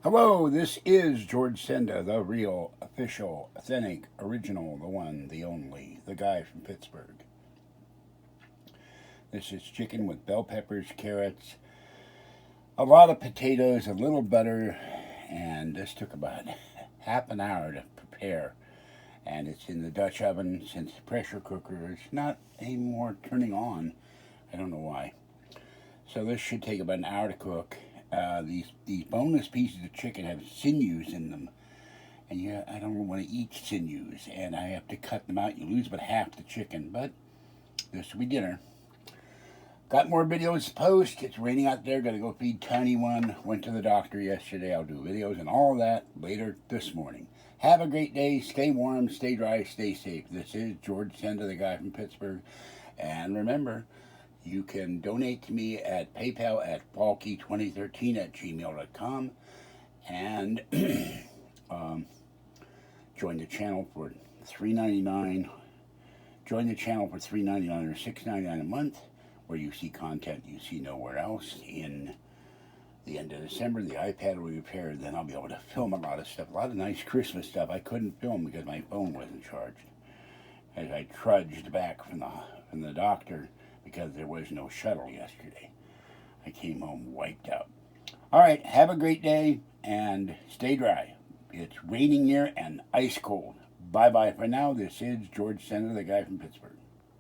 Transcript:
Hello, this is George Senda, the real, official, authentic, original, the one, the only, the guy from Pittsburgh. This is chicken with bell peppers, carrots, a lot of potatoes, a little butter, and this took about half an hour to prepare. And it's in the Dutch oven since the pressure cooker is not anymore turning on. I don't know why. So this should take about an hour to cook. These boneless pieces of chicken have sinews in them, and I don't want to eat sinews, and I have to cut them out. You lose about half the chicken, but this will be dinner. Got more videos to post. It's raining out there. Got to go feed Tiny One. Went to the doctor yesterday. I'll do videos and all that later this morning. Have a great day. Stay warm, stay dry, stay safe. This is George Senda, the guy from Pittsburgh. And remember, you can donate to me at PayPal at paulkey2013@gmail.com and join the channel for $3.99. Join the channel for $3.99 or $6.99 a month, where you see content you see nowhere else. In the end of December, the iPad will be repaired. Then I'll be able to film a lot of stuff, a lot of nice Christmas stuff. I couldn't film because my phone wasn't charged as I trudged back from the doctor because there was no shuttle yesterday. I came home wiped out. All right, have a great day and stay dry. It's raining here and ice cold. Bye-bye for now. This is George Senda, the guy from Pittsburgh.